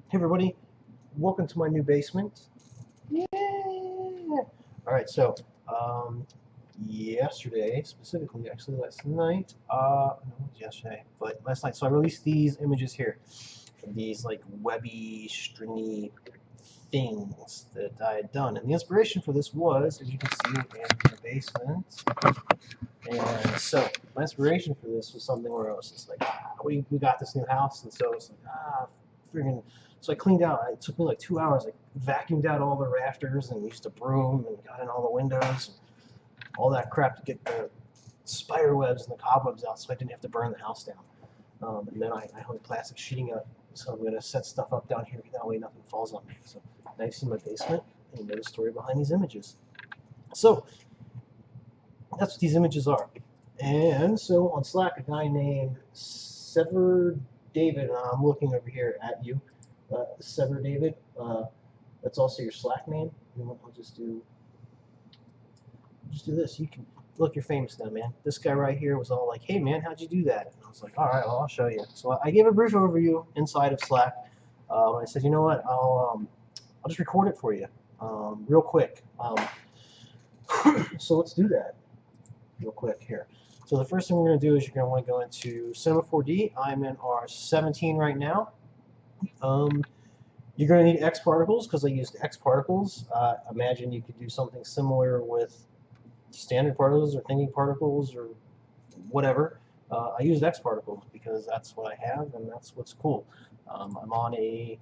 Hey everybody, welcome to my new basement. Yeah! Alright, so yesterday, specifically, actually last night, no, it was yesterday, but last night, so I released these images here. These like webby, stringy things that I had done. And the inspiration for this was, as you can see, in the basement. And so my inspiration for this was something where I was just like, we got this new house, and so it's like, freaking. So I cleaned out. It took me like 2 hours. I vacuumed out all the rafters and used a broom and got in all the windows, and all that crap to get the spider webs and the cobwebs out, so I didn't have to burn the house down. And then I hung plastic sheeting up, so I'm gonna set stuff up down here. That way nothing falls on me. So now you've seen my basement, and you know the story behind these images. So that's what these images are. And so on Slack, a guy named Sever David, I'm looking over here at you, Sever David. That's also your Slack name. I'll just do this. You can look. You're famous now, man. This guy right here was all like, "Hey, man, how'd you do that?" And I was like, "All right, well, I'll show you." So I gave a brief overview inside of Slack. I said, "You know what? I'll just record it for you, real quick." So let's do that real quick here. So the first thing we're going to do is you're going to want to go into Cinema 4D. I'm in R17 right now. You're going to need X particles because I used X particles. Imagine you could do something similar with standard particles or thinking particles or whatever. I used X particles because that's what I have and that's what's cool. I'm on a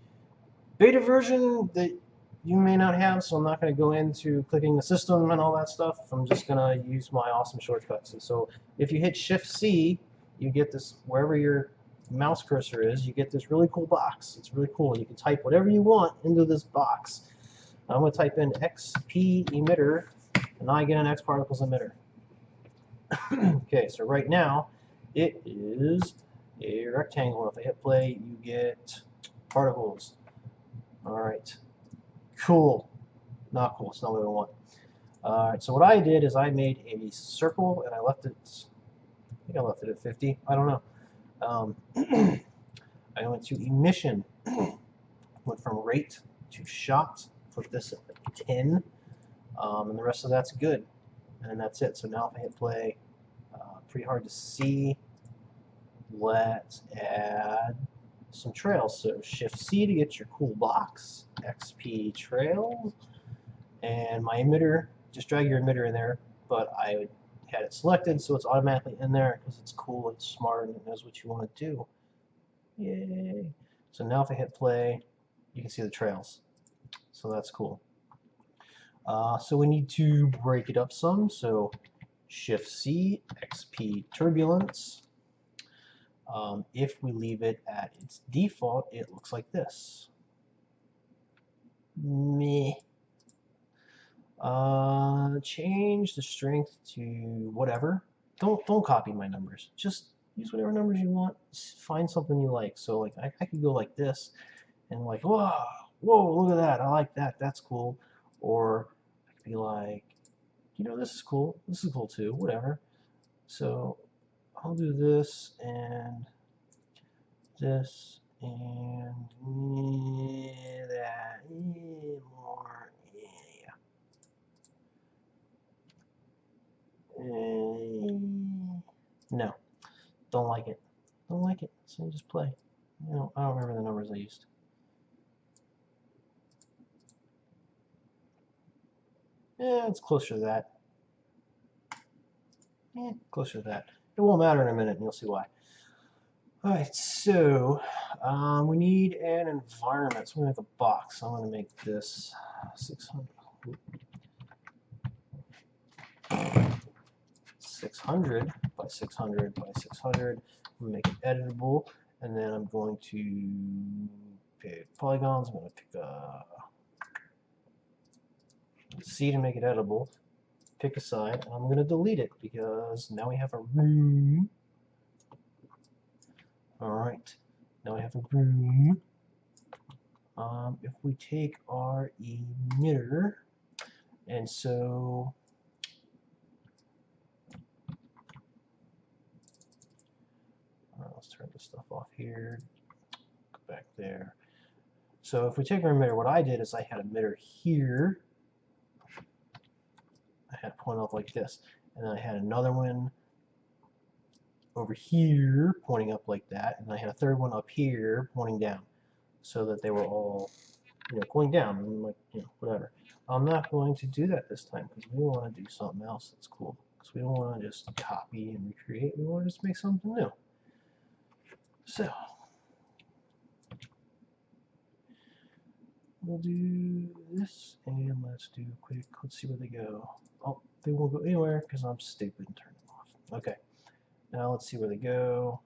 beta version that you may not have, so I'm not going to go into clicking the system and all that stuff. I'm just going to use my awesome shortcuts. And so if you hit Shift-C, you get this, wherever your mouse cursor is, you get this really cool box. It's really cool. You can type whatever you want into this box. I'm going to type in XP emitter, and I get an X particles emitter. Okay, so right now, it is a rectangle. If I hit play, you get particles. All right. Cool. Not cool. It's not what I want. Alright, so what I did is I made a circle and I left it, I think I left it at 50. I don't know. I went to emission, went from rate to shot, put this at 10, and the rest of that's good. And that's it. So now if I hit play, pretty hard to see. Let's add some trails. So Shift-C to get your cool box, XP trails, and my emitter, just drag your emitter in there, but I had it selected so it's automatically in there because it's cool, it's smart, and it knows what you want to do. Yay. So now if I hit play, you can see the trails. So that's cool. So we need to break it up some. So Shift-C, XP turbulence. If we leave it at its default, it looks like this. Meh. Change the strength to whatever. Don't copy my numbers. Just use whatever numbers you want. Find something you like. So like I could go like this, and like whoa, look at that. I like that. That's cool. Or I could be like, you know, this is cool. This is cool too. Whatever. So I'll do this and this and that more. No, don't like it. Don't like it. So just play. You know, I don't remember the numbers I used. Yeah, it's closer to that. Yeah, closer to that. It won't matter in a minute, and you'll see why. Alright, so we need an environment. So I'm going to make a box. I'm going to make this 600. 600 by 600 by 600. I'm going to make it editable, and then I'm going to pick polygons. I'm going to pick a C to make it editable. Pick a side, and I'm going to delete it because now we have a room. Alright, now we have a room. If we take our emitter, and so let's turn this stuff off here, go back there. So if we take our emitter, what I did is I had an emitter here. I had it point up like this, and then I had another one over here pointing up like that, and I had a third one up here pointing down, so that they were all, going down and like, whatever. I'm not going to do that this time because we want to do something else that's cool. Because we don't want to just copy and recreate. We want to just make something new. So we'll do this, and let's do a quick. Let's see where they go. Oh, they won't go anywhere because I'm stupid and turned them off. Okay. Now let's see where they go.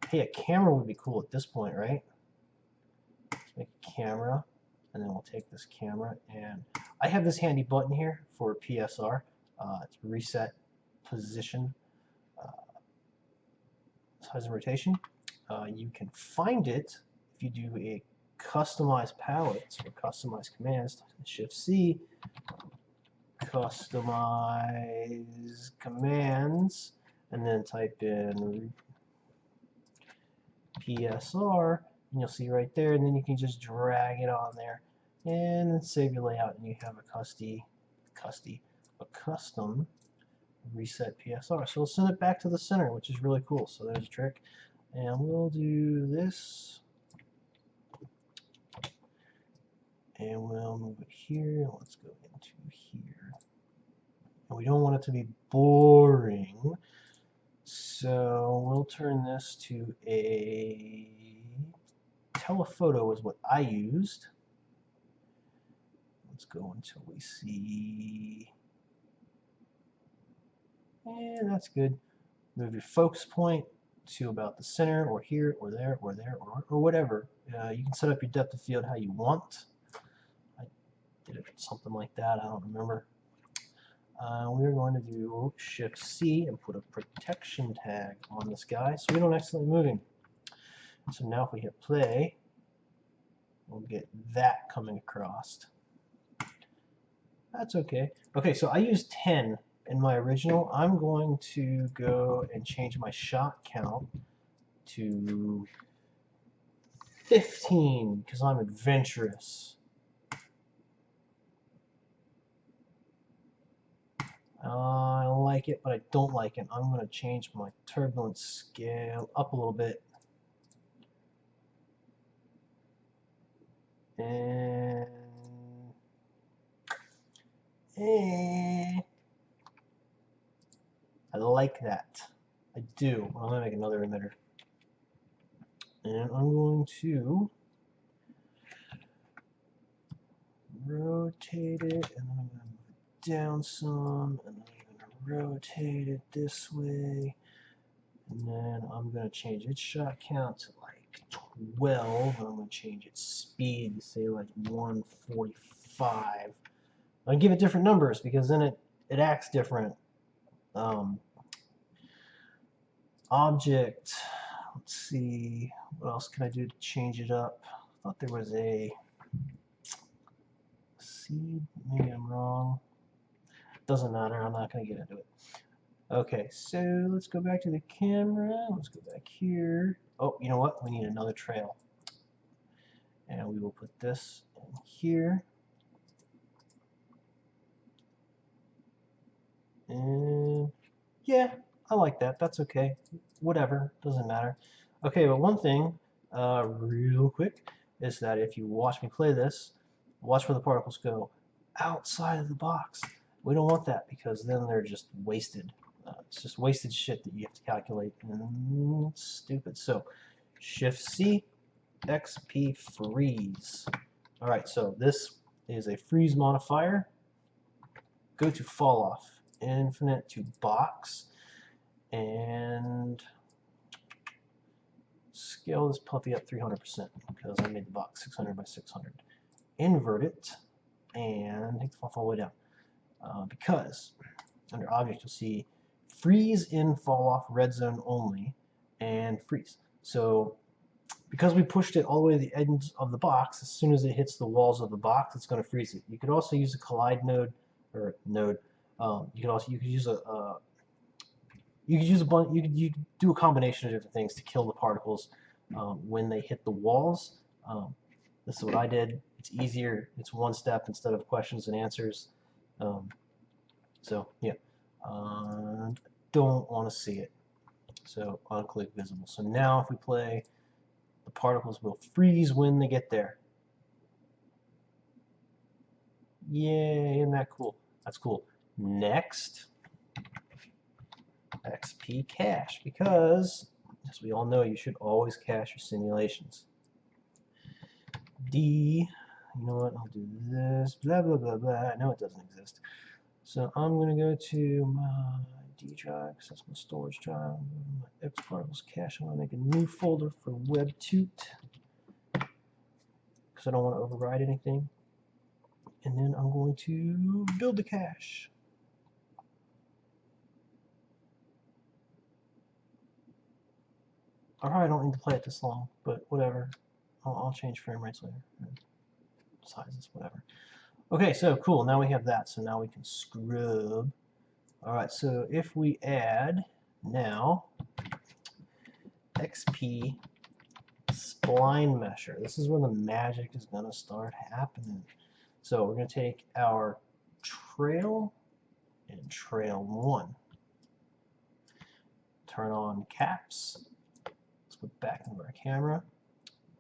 Hey, a camera would be cool at this point, right? Let's make a camera, and then we'll take this camera, and I have this handy button here for PSR. It's reset position, size and rotation. You can find it if you do a customize palettes or customize commands. Shift C, customize commands, and then type in PSR, and you'll see right there, and then you can just drag it on there and save your layout, and you have a custom reset PSR. So we'll send it back to the center, which is really cool. So there's a trick, and we'll do this, and we'll move it here. Let's go into here, and we don't want it to be boring. So we'll turn this to a telephoto is what I used. Let's go until we see, and that's good. Move your focus point to about the center, or here, or there, or there, or whatever. You can set up your depth of field how you want. I did it something like that, I don't remember. We're going to do Shift C and put a protection tag on this guy so we don't accidentally move him. So now if we hit play, we'll get that coming across. That's okay. Okay, so I used 10 in my original. I'm going to go and change my shot count to 15 because I'm adventurous. I like it, but I don't like it. I'm going to change my turbulence scale up a little bit. And I like that. I do. I'm going to make another emitter. And I'm going to rotate it, and then I'm going to move it down some, and then I'm going to rotate it this way, and then I'm going to change its shot count to like 12, and I'm going to change its speed to say like 145. I'll give it different numbers because then it acts different. Object, let's see, what else can I do to change it up? I thought there was a seed, maybe I'm wrong. Doesn't matter, I'm not going to get into it. Okay, so let's go back to the camera. Let's go back here. Oh, you know what? We need another trail. And we will put this in here. And yeah, I like that. That's okay. Whatever, doesn't matter. Okay, but one thing, real quick, is that if you watch me play this, watch where the particles go outside of the box. We don't want that because then they're just wasted. It's just wasted shit that you have to calculate, and it's stupid. So, Shift C, XP freeze. All right, so this is a freeze modifier. Go to fall off, infinite to box, and scale this puppy up 300% because I made the box 600 by 600. Invert it and take the fall all the way down because under object you'll see freeze in fall off red zone only and freeze. So because we pushed it all the way to the ends of the box, as soon as it hits the walls of the box, it's going to freeze it. You could also use a collide node or node. You could use a bunch. You could do a combination of different things to kill the particles when they hit the walls. This is what I did. It's easier. It's one step instead of questions and answers. So yeah, don't want to see it. So unclick visible. So now if we play, the particles will freeze when they get there. Yay, isn't that cool? That's cool. Next, XP cache, because as we all know, you should always cache your simulations. D, you know what, I'll do this, blah, blah, blah, blah. I know it doesn't exist. So I'm going to go to my D drive, because that's my storage drive. My X particles cache. I'm going to make a new folder for WebTut, because I don't want to override anything. And then I'm going to build the cache. I probably don't need to play it this long, but whatever. I'll change frame rates later. Sizes, whatever. Okay, so cool. Now we have that. So now we can scrub. All right, so if we add now XP spline mesher, this is where the magic is going to start happening. So we're going to take our trail and trail 1. Turn on caps. Let's go back into our camera.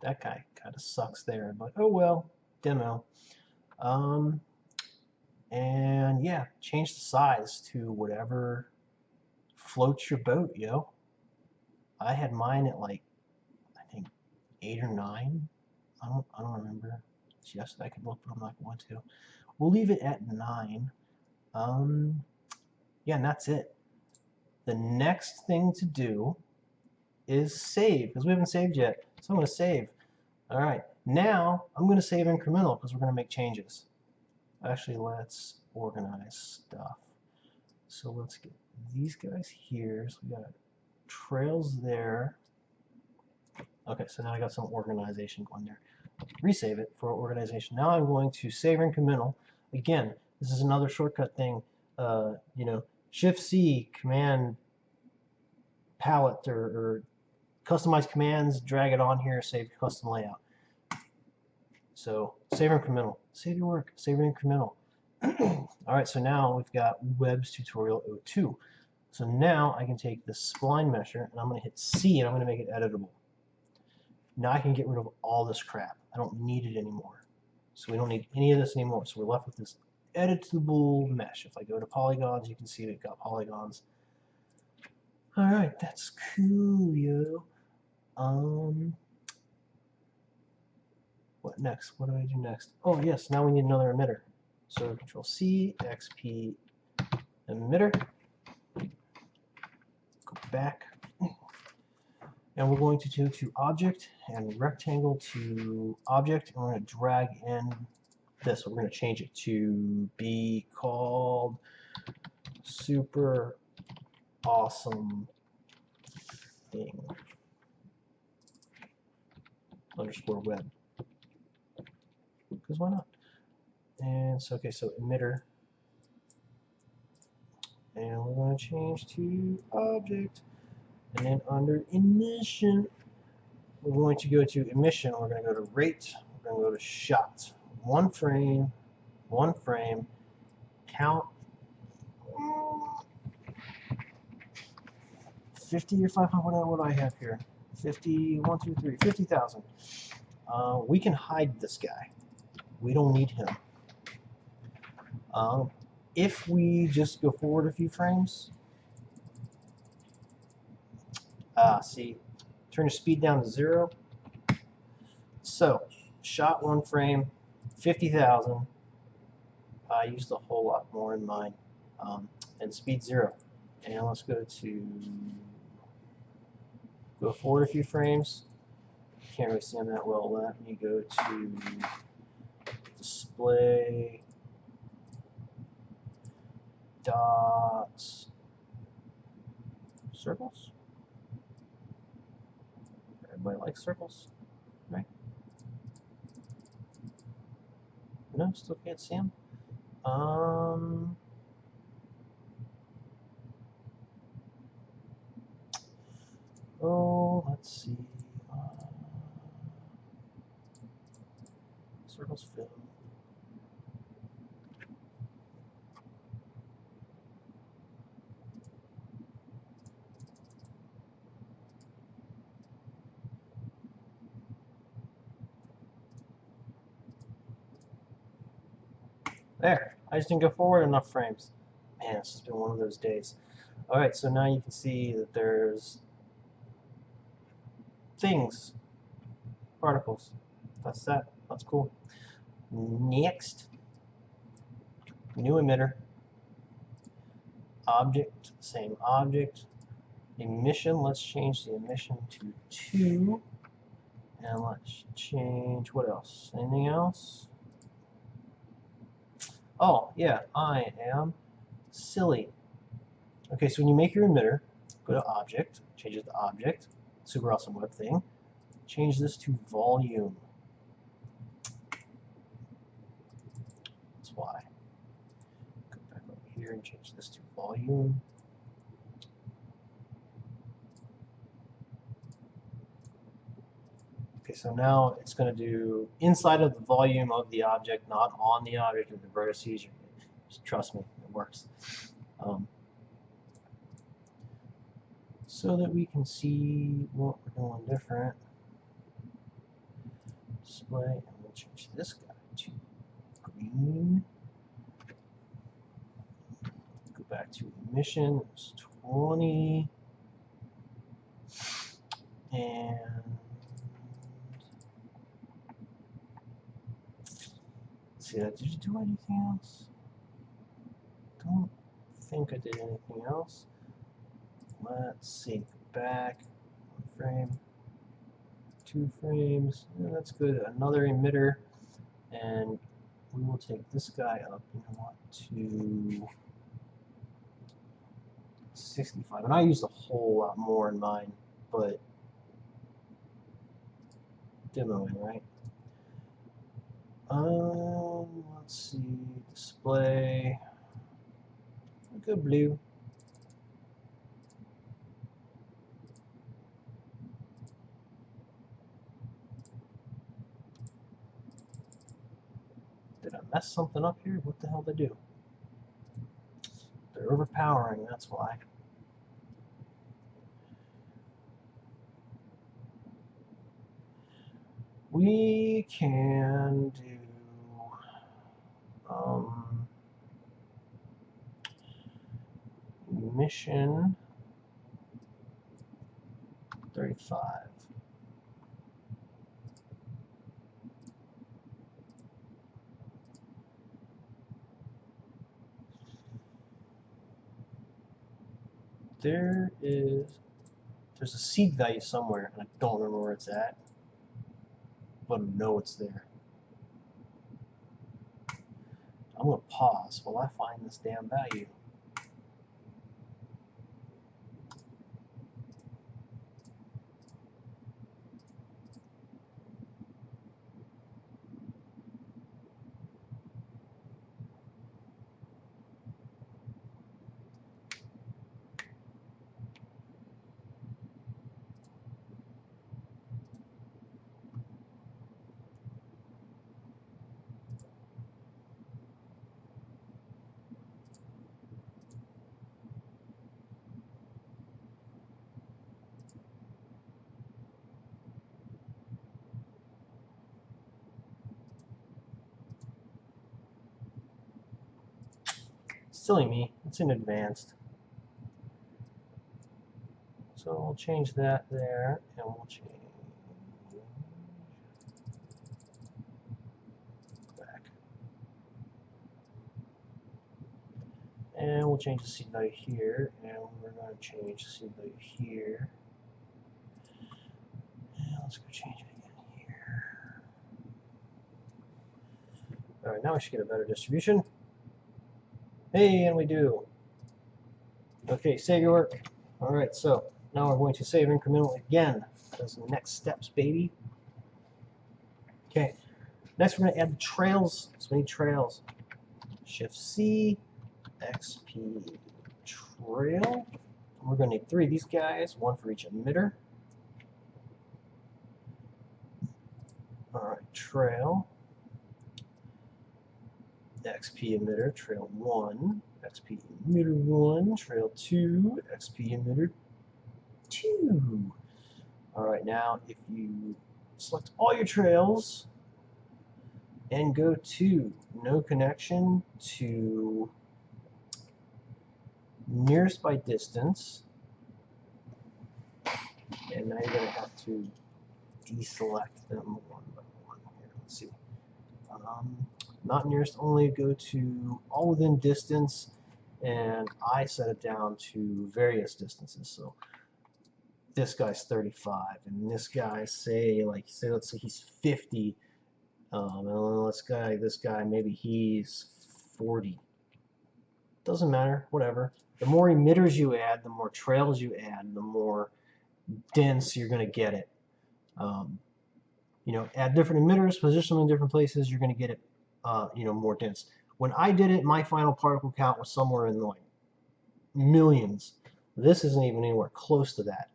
That guy kind of sucks there, but oh well, demo. And yeah, change the size to whatever floats your boat, yo. I had mine at like, I think 8 or 9. I don't remember. It's yesterday. I could look, but I'm not going to. We'll leave it at 9. Yeah, and that's it. The next thing to do is save, because we haven't saved yet. So I'm going to save. All right, now I'm going to save incremental because we're going to make changes. Actually, let's organize stuff. So let's get these guys here. So we got trails there. Okay, so now I got some organization going there. Resave it for organization. Now I'm going to save incremental. Again, this is another shortcut thing. You know, Shift-C, Command palette, or customize commands, drag it on here, save custom layout. So save incremental, save your work, save your incremental. All right, so now we've got WebStutorial 02. So now I can take the spline mesher and I'm going to hit C and I'm going to make it editable. Now I can get rid of all this crap. I don't need it anymore. So we don't need any of this anymore. So we're left with this editable mesh. If I go to polygons, you can see we've got polygons. All right, that's cool, yo. What next? What do I do next? Oh, yes, now we need another emitter. So Control C, XP emitter. Go back. And we're going to go to Object and Rectangle to Object. And we're going to drag in this. We're going to change it to be called Super Awesome Thing _ web. Because why not? And so, okay, so emitter. And we're going to change to Object. And then under emission, we're going to go to emission. We're going to go to rate. We're going to go to shot. One frame, count 50 or 500. What do I have here? 50, 1, 2, 3, 50,000. We can hide this guy. We don't need him. If we just go forward a few frames, see, turn your speed down to 0. So, shot 1 frame, 50,000. I used a whole lot more in mine. And speed 0. And let's go forward a few frames. Can't really see them that well. Let me go to display dots circles. Everybody likes circles, right? No, still can't see them. Oh, let's see. circles fill. There, I just didn't go forward enough frames. Man, it's just been one of those days. Alright, so now you can see that there's things, particles. That's that. That's cool. Next, new emitter, object, same object. Emission, let's change the emission to 2. And let's change, what else? Anything else? Oh, yeah, I am silly. Okay, so when you make your emitter, go to object, change it to object, super awesome web thing. Change this to volume. That's why. Go back over here and change this to volume. Okay, so now it's going to do inside of the volume of the object, not on the object of the vertices. Just trust me, it works. So that we can see what we're doing different. Display, and we'll change this guy to green. Go back to emission, it's 20. And let's see, did you do anything else? Don't think I did anything else. Let's see, go back, 1 frame, 2 frames, yeah, that's good. Another emitter, and we will take this guy up, you know what, to 65. And I used a whole lot more in mine, but demoing, right? Let's see, display, go blue. Did I mess something up here? What the hell did I do? They're overpowering, that's why. We can do mission 35. There's a seed value somewhere, and I don't remember where it's at, but I know it's there. I'm going to pause while I find this damn value. Silly me, it's in advanced. So we'll change that there, and we'll change back. And we'll change the seed value here, and we're going to change the seed value here. And let's go change it again here. Alright, now we should get a better distribution. Hey, and we do. Okay, save your work. Alright, so now we're going to save incrementally again. Those are the next steps, baby. Okay, next we're going to add the trails. So we need trails. Shift C, XP trail. We're going to need 3 of these guys, 1 for each emitter. Alright, trail. XP emitter, trail 1, XP emitter 1, trail 2, XP emitter 2. Alright, now if you select all your trails and go to no connection to nearest by distance, and now you're going to have to deselect them one by one. Here, let's see. Not nearest only, go to all within distance, and I set it down to various distances. So this guy's 35, and this guy, let's say he's 50, and this guy, maybe he's 40. Doesn't matter, whatever. The more emitters you add, the more trails you add, the more dense you're going to get it. You know, add different emitters, position them in different places, you're going to get it, you know, more dense. When I did it, my final particle count was somewhere in like millions. This isn't even anywhere close to that.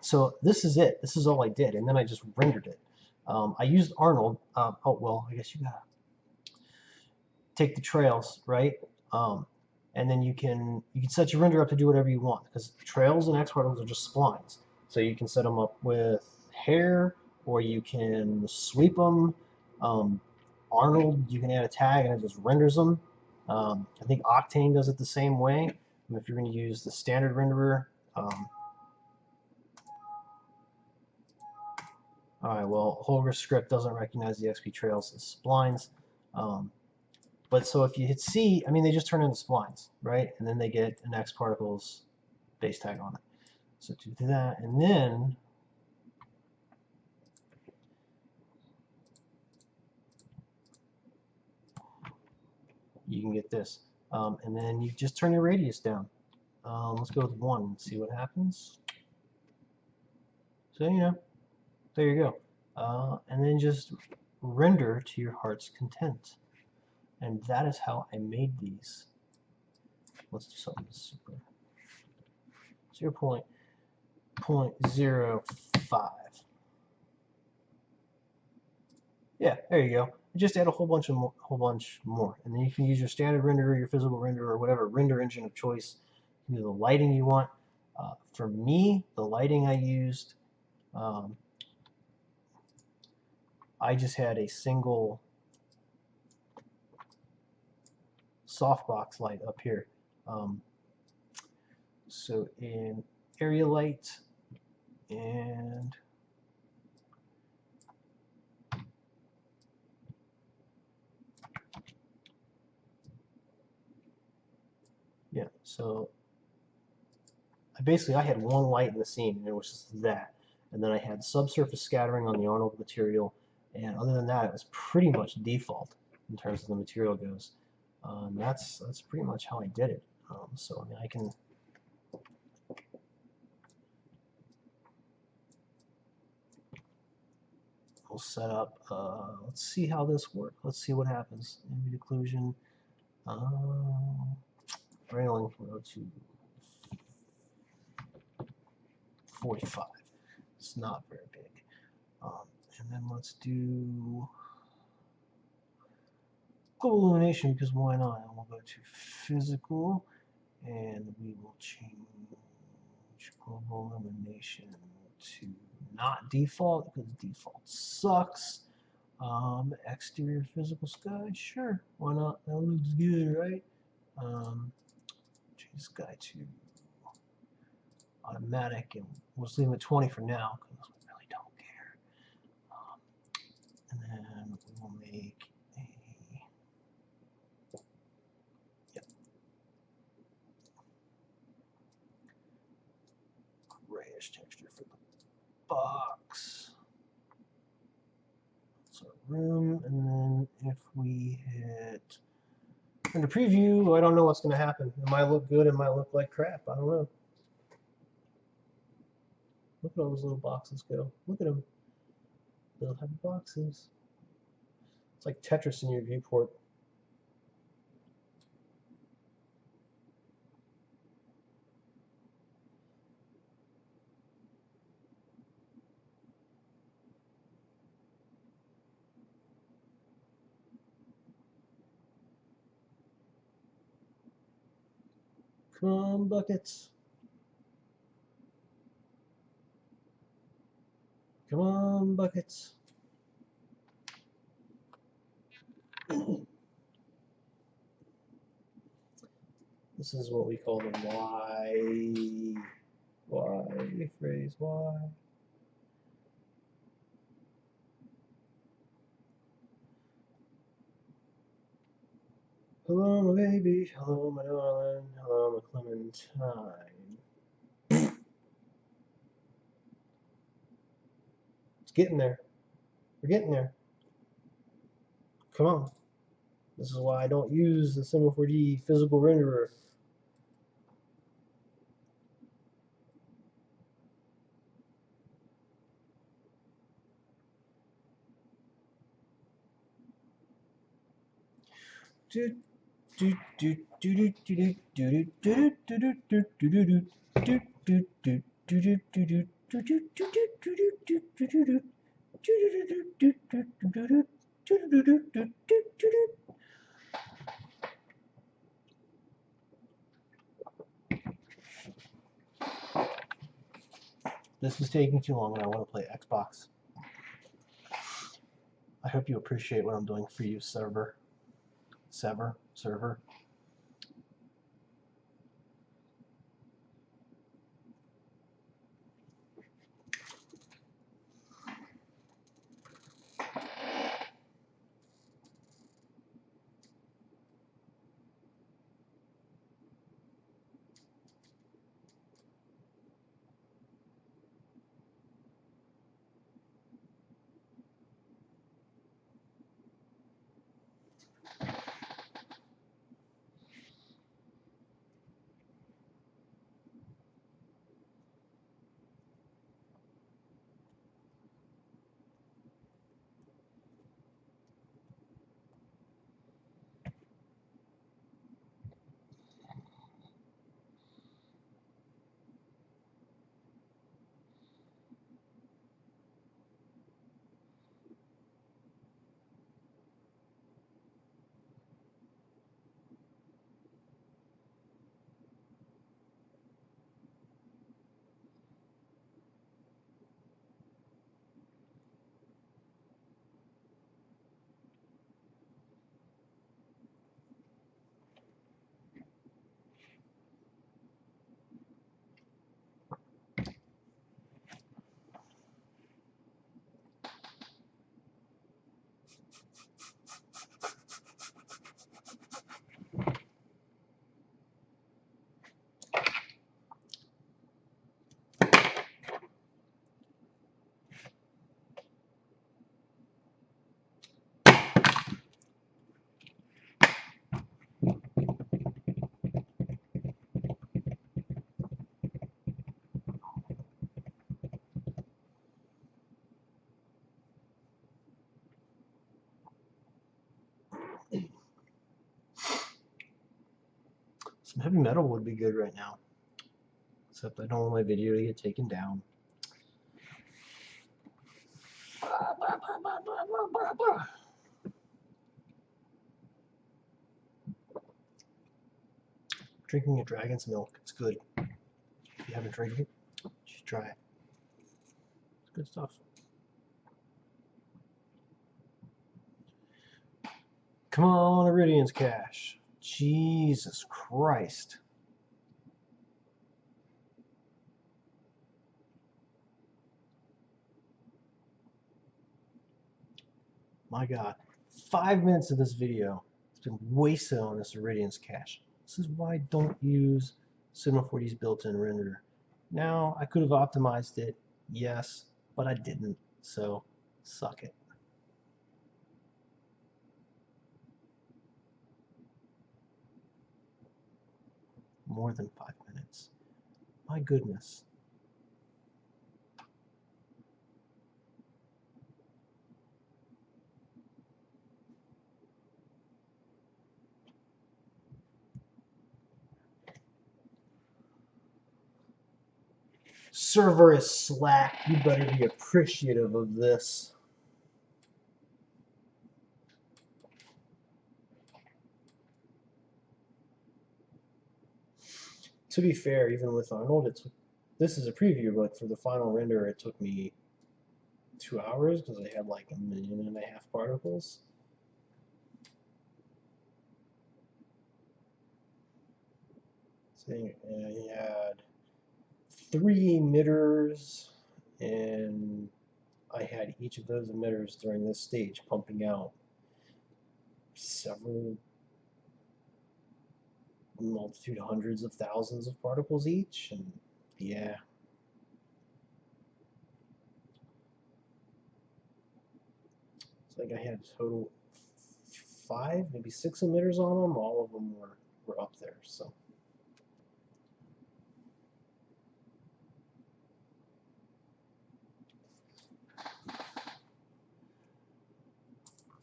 So this is it. This is all I did, and then I just rendered it. I used Arnold. Oh well, I guess you gotta take the trails, right? And then you can set your render up to do whatever you want, because trails and X particles are just splines. So you can set them up with hair, or you can sweep them. Arnold, you can add a tag and it just renders them. I think Octane does it the same way. If you're going to use the standard renderer. Alright, well, Holger's script doesn't recognize the XP trails as splines. But so if you hit C, I mean, they just turn into splines, right? And then they get an X particles base tag on it. So to do that, and then you can get this. And then you just turn your radius down. Let's go with 1 and see what happens. So, you know, there you go. And then just render to your heart's content. And that is how I made these. Let's do something super. 0.05. Yeah, there you go. Just add a whole bunch more, and then you can use your standard renderer, your physical renderer, or whatever render engine of choice. You can do the lighting you want. For me, the lighting I used, I just had a single softbox light up here. So in area light and yeah, so I had one light in the scene, and it was just that. And then I had subsurface scattering on the Arnold material, and other than that, it was pretty much default in terms of the material goes. That's pretty much how I did it. So I mean, I can. We'll set up. Let's see how this works. Let's see what happens. Ambient occlusion. Railing. We'll go to 45. It's not very big. And then let's do global illumination, because why not? And we'll go to physical, and we will change global illumination to not default, because default sucks. Exterior physical sky, sure, why not? That looks good, right? Change sky to automatic, and we'll just leave it at 20 for now, because we really don't care. And then we will make a, yep, grayish texture for the box. So room, and then if we hit render preview, I don't know what's going to happen. It might look good, it might look like crap, I don't know. Look at all those little boxes go. Look at them. They'll have boxes. It's like Tetris in your viewport. Come on, buckets. Come on, buckets. This is what we call the why phrase, why. Hello, my baby. Hello, my darling. Hello, my Clementine. It's getting there. We're getting there. Come on. This is why I don't use the Cinema 4D physical renderer. This is taking too long and I want to play Xbox. I hope you appreciate what I'm doing for you, server. Server. Some heavy metal would be good right now. Except I don't want my video to get taken down. Drinking a dragon's milk. It's good. If you haven't drank it, you should try it. It's good stuff. Come on, Iridian's cache. Jesus Christ. My God. 5 minutes of this video has been wasted on this Iridian's cache. This is why I don't use Cinema 4D's built-in renderer. Now, I could have optimized it, yes, but I didn't, so suck it. More than 5 minutes. My goodness. Server is slack. You better be appreciative of this. To be fair, even with Arnold, this is a preview, but for the final render, it took me 2 hours because I had like 1.5 million particles. So I had 3 emitters, and I had each of those emitters during this stage pumping out several multitude, hundreds of thousands of particles each, and yeah. It's like I had a total 5, maybe 6 emitters on them. All of them were up there, so.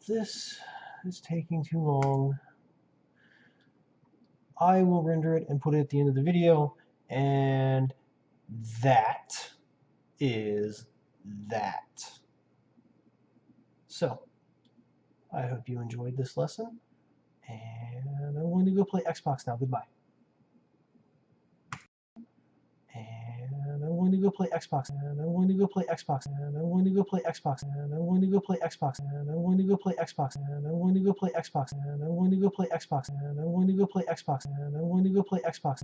This is taking too long. I will render it and put it at the end of the video, and that is that. So, I hope you enjoyed this lesson, and I'm going to go play Xbox now. Goodbye. And I'm going to go play Xbox, and I'm going to go play Xbox, and I'm going to go play Xbox, and I'm going to go play Xbox, and I'm going to go play Xbox, and I'm going to go play Xbox, and I'm going to go play Xbox, and I'm going to go play Xbox, and I'm going to go play Xbox.